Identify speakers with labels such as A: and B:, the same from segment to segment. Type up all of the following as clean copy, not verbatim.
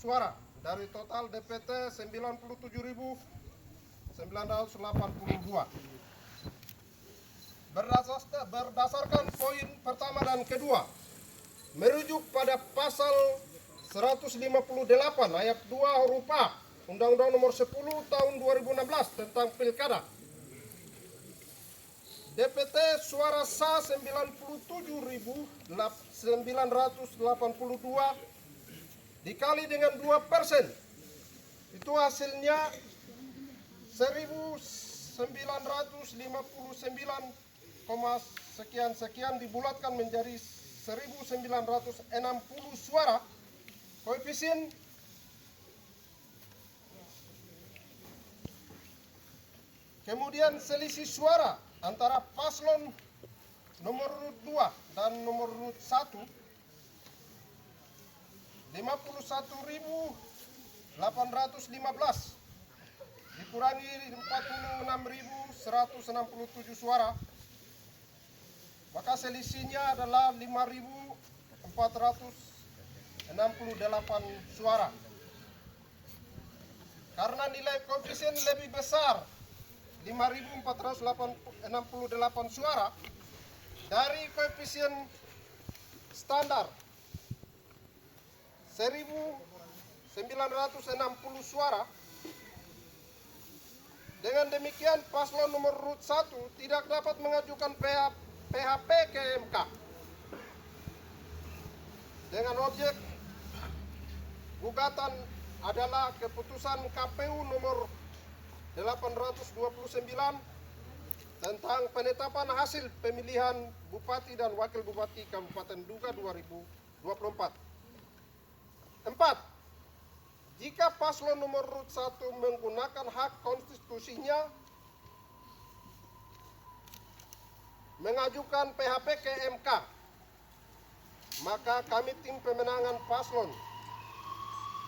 A: suara dari total DPT 97.982. Berdasarkan poin pertama dan kedua, merujuk pada pasal 158 ayat 2 huruf A Undang-Undang Nomor 10 Tahun 2016 tentang Pilkada, DPT suara sah 97.982 dikali dengan 2%, itu hasilnya 1.959, sekian dibulatkan menjadi 1.960 suara. Koefisien kemudian selisih suara antara paslon nomor urut 2 dan nomor urut 1 51.815 dikurangi 46.167 suara, maka selisihnya adalah 5.468 suara. Karena nilai koefisien lebih besar 5.468 suara dari koefisien standar 1.960 suara. Dengan demikian paslon nomor urut 1 tidak dapat mengajukan PHP ke MK dengan objek gugatan adalah keputusan KPU nomor 829 tentang penetapan hasil pemilihan Bupati dan Wakil Bupati Kabupaten Duga 2024. 4. Jika paslon nomor urut 1 menggunakan hak konstitusinya mengajukan PHP ke MK, maka kami tim pemenangan paslon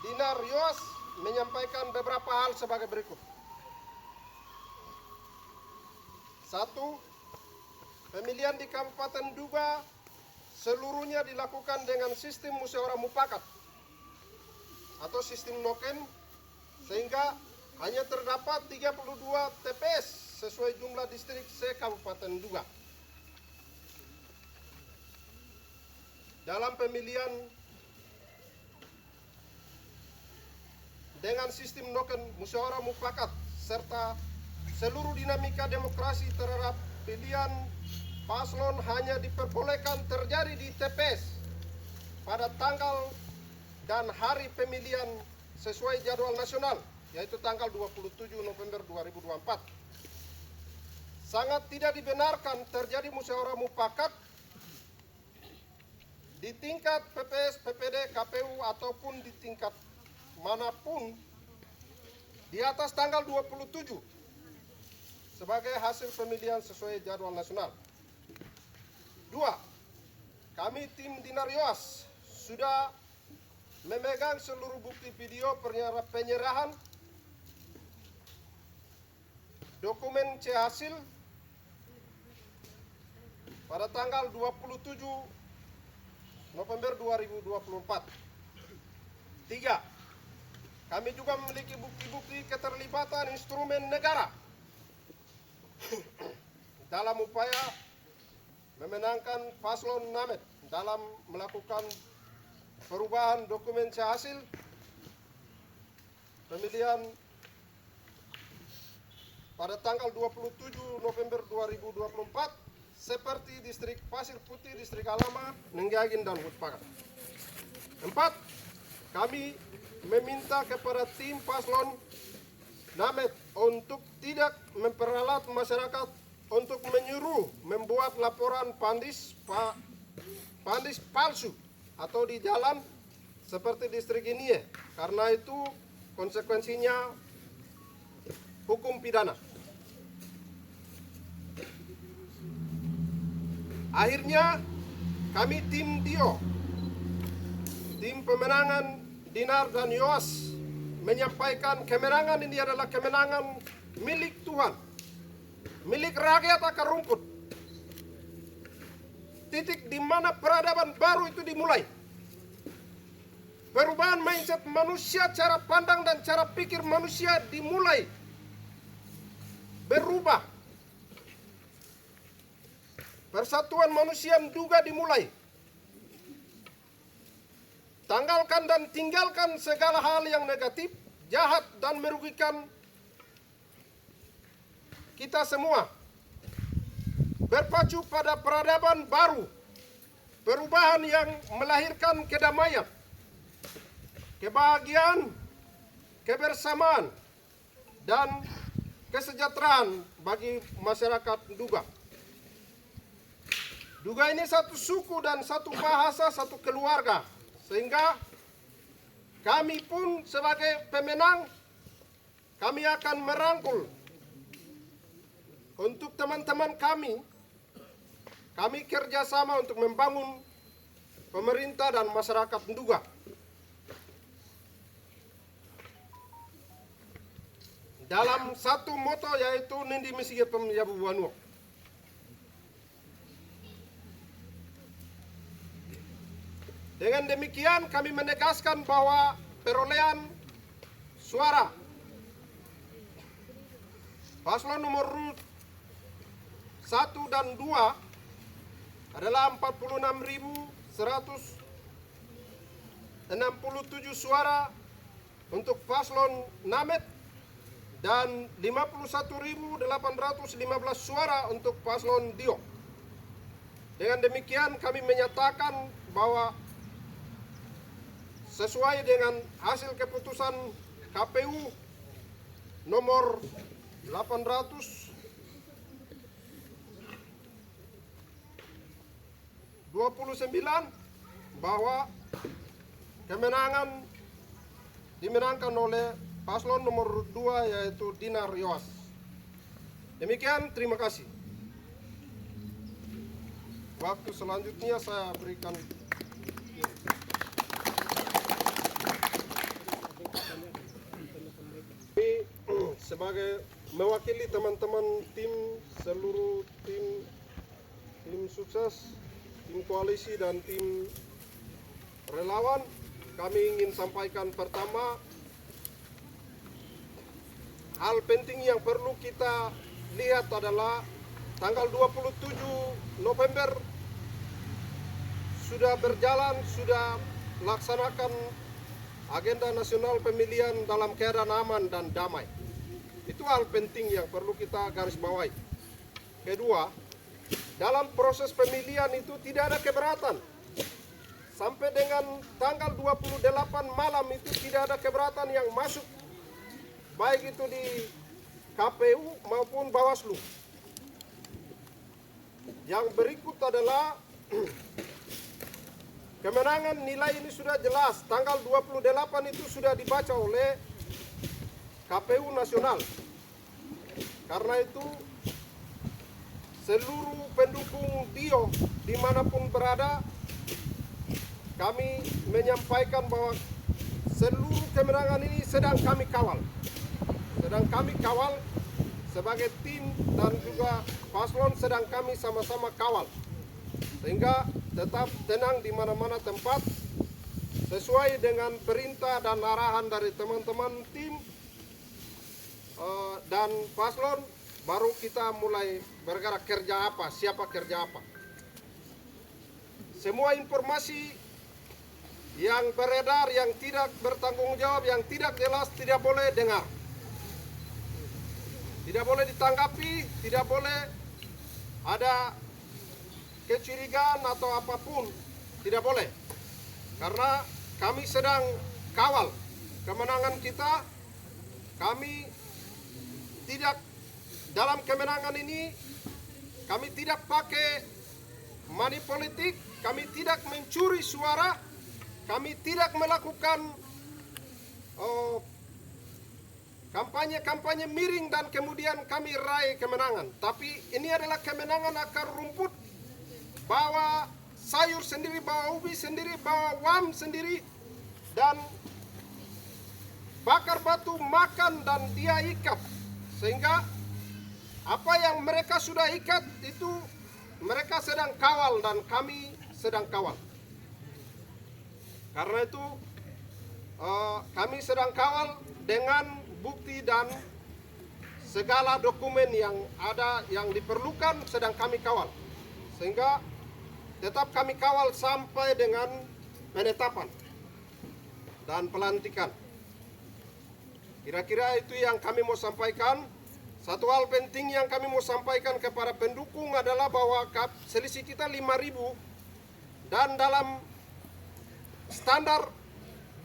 A: Dinar Yoas menyampaikan beberapa hal sebagai berikut. 1. Pemilihan di Kabupaten Duga seluruhnya dilakukan dengan sistem musyawarah mufakat atau sistem noken, sehingga hanya terdapat 32 TPS sesuai jumlah distrik se-Kabupaten Duga. Dalam pemilihan dengan sistem noken musyawarah mufakat serta seluruh dinamika demokrasi terhadap pilihan paslon hanya diperbolehkan terjadi di TPS pada tanggal dan hari pemilihan sesuai jadwal nasional, yaitu tanggal 27 November 2024. Sangat tidak dibenarkan terjadi musyawarah mufakat di tingkat PPS, PPD, KPU ataupun di tingkat manapun di atas tanggal 27 sebagai hasil pemilihan sesuai jadwal nasional. 2. Kami tim Dinar Yoas sudah memegang seluruh bukti video penyerahan dokumen C hasil pada tanggal 27 November 2024. 3. Kami juga memiliki bukti-bukti keterlibatan instrumen negara dalam upaya memenangkan paslon Namet dalam melakukan perubahan dokumen C hasil pemilihan pada tanggal 27 November 2024 seperti distrik Pasir Putih, distrik Alama, Nenggagin, dan Hutpakat. 4. Kami meminta kepada tim paslon Namet untuk tidak memperalat masyarakat untuk menyuruh membuat laporan pandis palsu atau di jalan seperti distrik ini, karena itu konsekuensinya hukum pidana. Akhirnya kami tim Dio, tim pemenangan Dinar dan Yoas, menyampaikan kemenangan ini adalah kemenangan milik Tuhan, milik rakyat akar rumput. Titik di mana peradaban baru itu dimulai. Perubahan mindset manusia, cara pandang dan cara pikir manusia dimulai berubah. Persatuan manusia juga dimulai. Tanggalkan dan tinggalkan segala hal yang negatif, jahat dan merugikan kita semua. Berpacu pada peradaban baru, perubahan yang melahirkan kedamaian, kebahagiaan, kebersamaan, dan kesejahteraan bagi masyarakat Duga. Duga ini satu suku dan satu bahasa, satu keluarga. Sehingga kami pun sebagai pemenang, kami akan merangkul untuk teman-teman kami kerjasama untuk membangun pemerintah dan masyarakat Duga. Dalam satu moto yaitu Nindi Misige Pemjabu Buanu. Dengan demikian kami menegaskan bahwa perolehan suara paslon nomor 1 dan 2 adalah 46.167 suara untuk paslon Namet dan 51.815 suara untuk paslon Dio. Dengan demikian kami menyatakan bahwa sesuai dengan hasil keputusan KPU nomor 829 bahwa kemenangan dimenangkan oleh paslon nomor 2 yaitu Dinar Yoas. Demikian, terima kasih. Waktu selanjutnya saya berikan. Sebagai mewakili teman-teman seluruh tim sukses, tim koalisi dan tim relawan, kami ingin sampaikan pertama, hal penting yang perlu kita lihat adalah tanggal 27 November sudah berjalan, sudah laksanakan agenda nasional pemilihan dalam keadaan aman dan damai. Itu hal penting yang perlu kita garis bawahi. Kedua, dalam proses pemilihan itu tidak ada keberatan. Sampai dengan tanggal 28 malam itu tidak ada keberatan yang masuk, baik itu di KPU maupun Bawaslu. Yang berikut adalah kemenangan nilai ini sudah jelas. Tanggal 28 itu sudah dibaca oleh KPU Nasional. Karena itu seluruh pendukung Dio dimanapun berada, kami menyampaikan bahwa seluruh kemenangan ini sedang kami kawal. Sedang kami kawal sebagai tim dan juga paslon sedang kami sama-sama kawal. Sehingga tetap tenang di mana-mana tempat sesuai dengan perintah dan arahan dari teman-teman tim dan paslon, baru kita mulai bergerak kerja apa, siapa kerja apa. Semua informasi yang beredar, yang tidak bertanggung jawab, yang tidak jelas, tidak boleh dengar. Tidak boleh ditanggapi, tidak boleh ada kecurigaan atau apapun, tidak boleh. Karena kami sedang kawal kemenangan kita. Kami tidak, dalam kemenangan ini kami tidak pakai money politik, kami tidak mencuri suara, kami tidak melakukan kampanye-kampanye miring dan kemudian kami raih kemenangan. Tapi ini adalah kemenangan akar rumput, bawa sayur sendiri, bawa ubi sendiri, bawa wam sendiri, dan bakar batu, makan, dan dia ikat. Sehingga apa yang mereka sudah ikat itu mereka sedang kawal dan kami sedang kawal. Karena itu kami sedang kawal dengan bukti dan segala dokumen yang ada yang diperlukan sedang kami kawal, sehingga tetap kami kawal sampai dengan penetapan dan pelantikan. Kira-kira itu yang kami mau sampaikan. Satu hal penting yang kami mau sampaikan kepada pendukung adalah bahwa selisih kita 5.000 dan dalam standar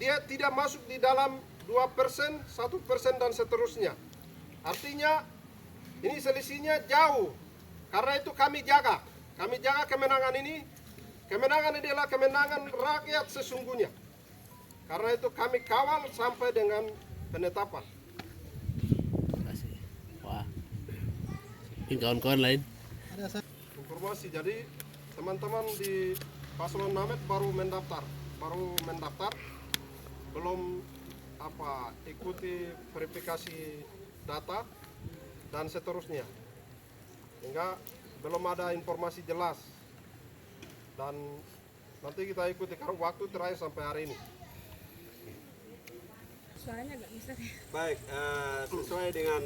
A: dia tidak masuk di dalam 2%, 1% dan seterusnya. Artinya ini selisihnya jauh. Karena itu kami jaga kemenangan ini. Kemenangan ini adalah kemenangan rakyat sesungguhnya. Karena itu kami kawal sampai dengan penetapan.
B: Kawan-kawan lain
A: Informasi, jadi teman-teman di paslon Namet baru mendaftar, belum ikuti verifikasi data dan seterusnya, sehingga belum ada informasi jelas, dan nanti kita ikuti karena waktu terakhir sampai hari ini.
C: Suaranya agak bisa.
D: Baik, sesuai dengan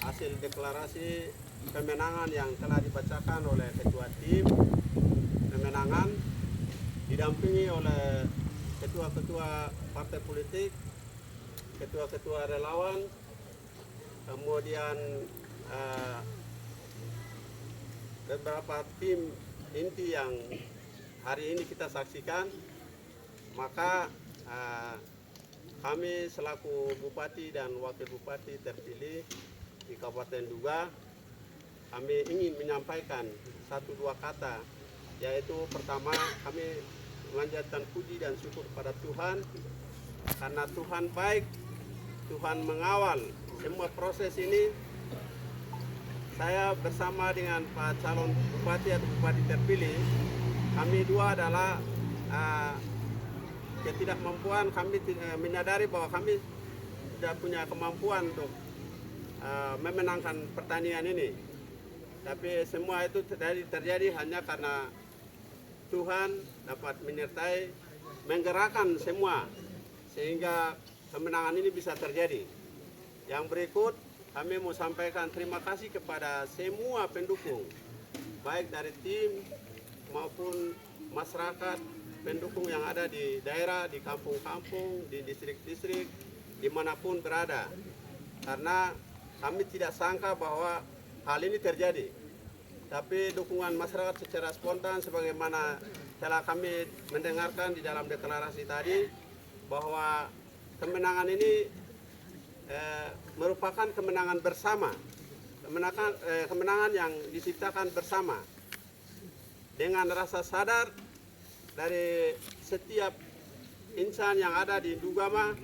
D: hasil deklarasi pemenangan yang telah dibacakan oleh ketua tim pemenangan, didampingi oleh ketua-ketua partai politik, ketua-ketua relawan, kemudian beberapa tim inti yang hari ini kita saksikan, maka kami selaku Bupati dan Wakil Bupati terpilih di Kabupaten Duga, kami ingin menyampaikan 1-2 kata, yaitu pertama, kami memanjatkan puji dan syukur pada Tuhan, karena Tuhan baik, Tuhan mengawal semua proses ini. Saya bersama dengan Pak calon Bupati atau Bupati terpilih, kami dua adalah ketidakmampuan, kami menyadari bahwa kami tidak punya kemampuan untuk memenangkan pertandingan ini. Tapi semua itu terjadi hanya karena Tuhan dapat menyertai, menggerakkan semua, sehingga kemenangan ini bisa terjadi. Yang berikut, kami mau sampaikan terima kasih kepada semua pendukung, baik dari tim maupun masyarakat, pendukung yang ada di daerah, di kampung-kampung, di distrik-distrik, dimanapun berada. Karena kami tidak sangka bahwa hal ini terjadi, tapi dukungan masyarakat secara spontan sebagaimana telah kami mendengarkan di dalam deklarasi tadi, bahwa kemenangan ini merupakan kemenangan bersama, kemenangan yang diciptakan bersama dengan rasa sadar dari setiap insan yang ada di Dugama,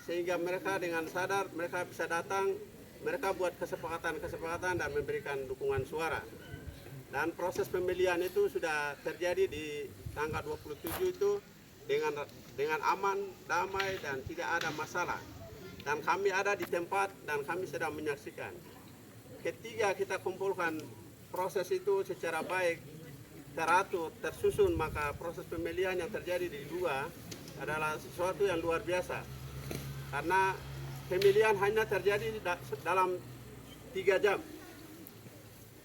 D: sehingga mereka dengan sadar mereka bisa datang, mereka buat kesepakatan dan memberikan dukungan suara. Dan proses pemilihan itu sudah terjadi di tanggal 27 itu dengan aman, damai, dan tidak ada masalah. Dan kami ada di tempat dan kami sedang menyaksikan. Ketika kita kumpulkan proses itu secara baik, teratur, tersusun, maka proses pemilihan yang terjadi di Duga adalah sesuatu yang luar biasa. Karena pemilihan hanya terjadi dalam 3 jam,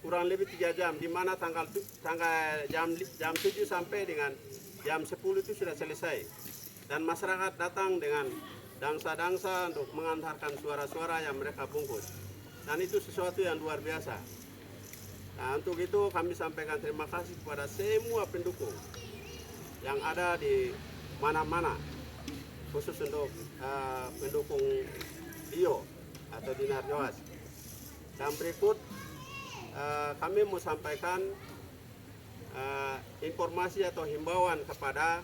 D: kurang lebih 3 jam, di mana tanggal jam 7 sampai dengan jam 10 itu sudah selesai. Dan masyarakat datang dengan dangsa-dangsa untuk mengantarkan suara-suara yang mereka bungkus. Dan itu sesuatu yang luar biasa. Nah, untuk itu kami sampaikan terima kasih kepada semua pendukung yang ada di mana-mana, khusus untuk pendukung Dio atau Dinar Joas. Dan berikut kami mau sampaikan informasi atau himbauan kepada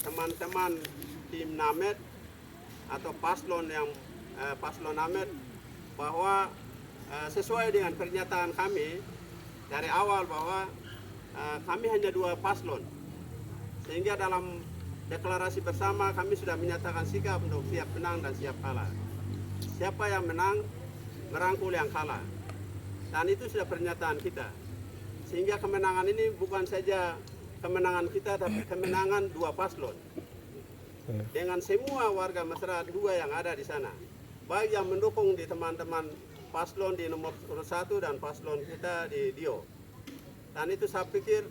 D: teman-teman tim Namet atau paslon Namet, bahwa sesuai dengan pernyataan kami dari awal bahwa kami hanya 2 paslon, sehingga dalam deklarasi bersama kami sudah menyatakan sikap untuk siap menang dan siap kalah. Siapa yang menang merangkul yang kalah, dan itu sudah pernyataan kita. Sehingga kemenangan ini bukan saja kemenangan kita, tapi kemenangan 2 paslon. dengan semua warga masyarakat 2 yang ada di sana. Baik yang mendukung di teman-teman paslon di nomor 1 dan paslon kita di Dio. Dan itu saya pikir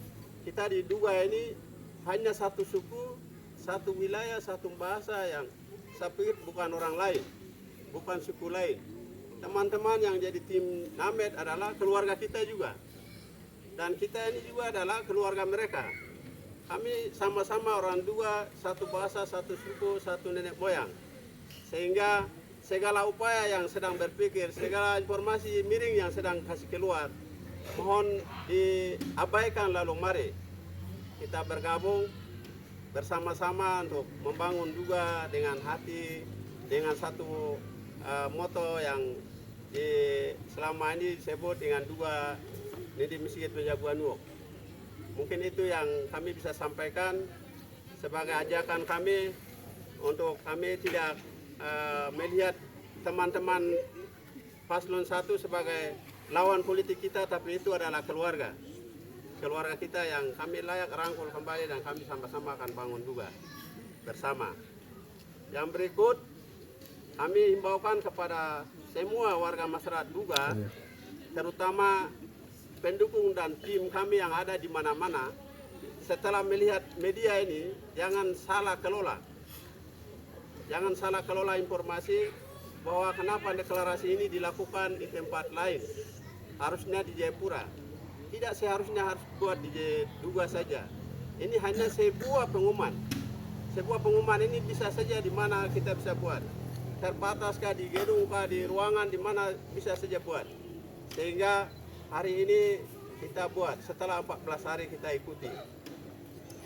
D: kita di 2 ini hanya satu suku, satu wilayah, satu bahasa yang saya pikir bukan orang lain, bukan suku lain. Teman-teman yang jadi tim Named adalah keluarga kita juga. Dan kita ini juga adalah keluarga mereka. Kami sama-sama orang 2, satu bahasa, satu suku, satu nenek moyang. Sehingga segala upaya yang sedang berpikir, segala informasi miring yang sedang kasih keluar, mohon diabaikan, lalu mari kita bergabung bersama-sama untuk membangun juga dengan hati, dengan satu moto yang selama ini disebut dengan 2 Nidi Masjid Penjagoan Nuok. Mungkin itu yang kami bisa sampaikan sebagai ajakan kami untuk kami tidak melihat teman-teman paslon 1 sebagai lawan politik kita, tapi itu adalah keluarga kita yang kami layak rangkul kembali dan kami sama-sama akan bangun juga bersama. Yang berikut kami himbaukan kepada semua warga masyarakat juga, terutama pendukung dan tim kami yang ada di mana-mana, setelah melihat media ini jangan salah kelola. Jangan salah kelola informasi bahwa kenapa deklarasi ini dilakukan di tempat lain. Harusnya di Jayapura. Tidak seharusnya harus buat di Duga saja. Ini hanya sebuah pengumuman. Sebuah pengumuman ini bisa saja di mana kita bisa buat. Terbatas kah, di gedung kah, di ruangan, di mana bisa saja buat. Sehingga hari ini kita buat, setelah 14 hari kita ikuti.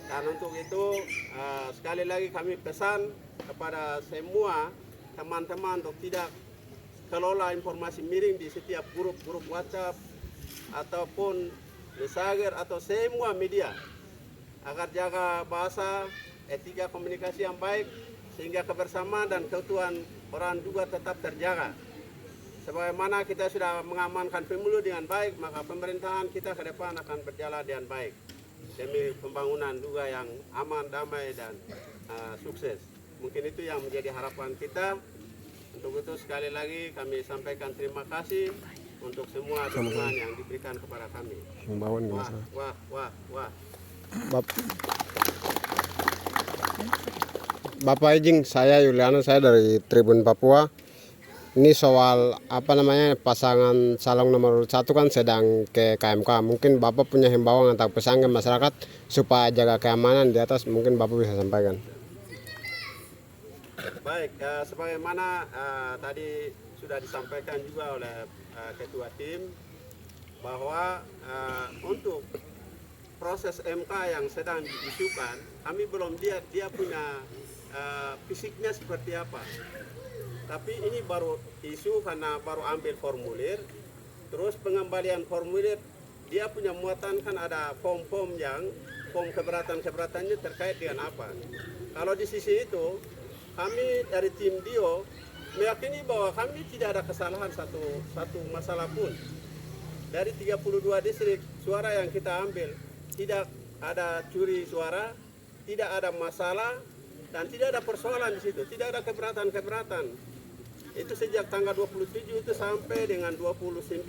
D: Dan untuk itu sekali lagi kami pesan kepada semua teman-teman untuk tidak kelola informasi miring di setiap grup-grup WhatsApp ataupun Messenger atau semua media, agar jaga bahasa, etika komunikasi yang baik sehingga kebersamaan dan keutuhan orang juga tetap terjaga. Sebagaimana kita sudah mengamankan pemilu dengan baik, maka pemerintahan kita ke depan akan berjalan dengan baik demi pembangunan juga yang aman, damai, dan sukses. Mungkin itu yang menjadi harapan kita. Untuk itu sekali lagi kami sampaikan terima kasih untuk semua dukungan yang diberikan kepada kami. Wah.
B: Bapak izin, saya Yuliano, saya dari Tribun Papua. Ini soal pasangan calon nomor 1 kan sedang ke KMK. Mungkin Bapak punya himbauan atau pesan ke masyarakat supaya jaga keamanan di atas, mungkin Bapak bisa sampaikan.
D: Baik, sebagaimana tadi sudah disampaikan juga oleh ketua tim bahwa untuk proses MK yang sedang diisukan, kami belum lihat dia punya fisiknya seperti apa. Tapi ini baru isu karena baru ambil formulir, terus pengembalian formulir dia punya muatan kan ada form keberatan-keberatannya terkait dengan apa. Kalau di sisi itu kami dari tim Dio meyakini bahwa kami tidak ada kesalahan satu masalah pun. Dari 32 distrik suara yang kita ambil tidak ada curi suara, tidak ada masalah, dan tidak ada persoalan di situ, tidak ada keberatan-keberatan. Itu sejak tanggal 27 itu sampai dengan 29.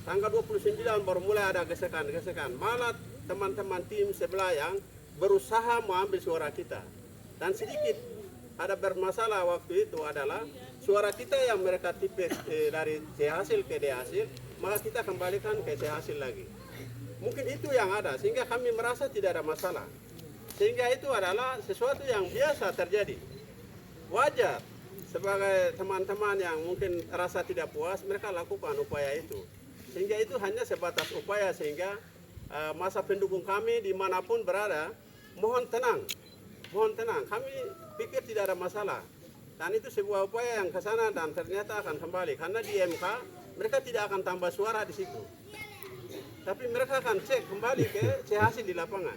D: Tanggal 29 baru mulai ada gesekan-gesekan. Malah teman-teman tim sebelah yang berusaha mengambil suara kita. Dan sedikit ada bermasalah waktu itu adalah suara kita yang mereka tipis dari C hasil ke D hasil, maka kita kembalikan ke C hasil lagi. Mungkin itu yang ada, sehingga kami merasa tidak ada masalah. Sehingga itu adalah sesuatu yang biasa terjadi. Wajar. Sebagai teman-teman yang mungkin rasa tidak puas, mereka lakukan upaya itu. Sehingga itu hanya sebatas upaya, sehingga masa pendukung kami dimanapun berada, mohon tenang. Kami pikir tidak ada masalah. Dan itu sebuah upaya yang ke sana dan ternyata akan kembali. Karena di MK, mereka tidak akan tambah suara di situ. Tapi mereka akan cek kembali ke C hasil di lapangan.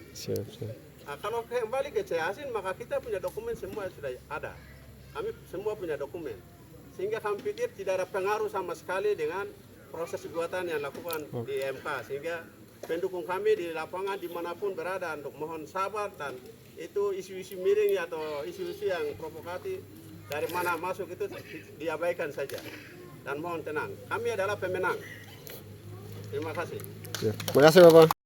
D: Nah, kalau kembali ke C hasil, maka kita punya dokumen semua sudah ada. Kami semua punya dokumen, sehingga kami pikir tidak ada pengaruh sama sekali dengan proses gugatan yang dilakukan di MK, sehingga pendukung kami di lapangan dimanapun berada untuk mohon sabar dan itu isu-isu miring atau isu-isu yang provokatif dari mana masuk itu diabaikan saja. Dan mohon tenang, kami adalah pemenang. Terima kasih.
B: Ya. Makasih Bapak.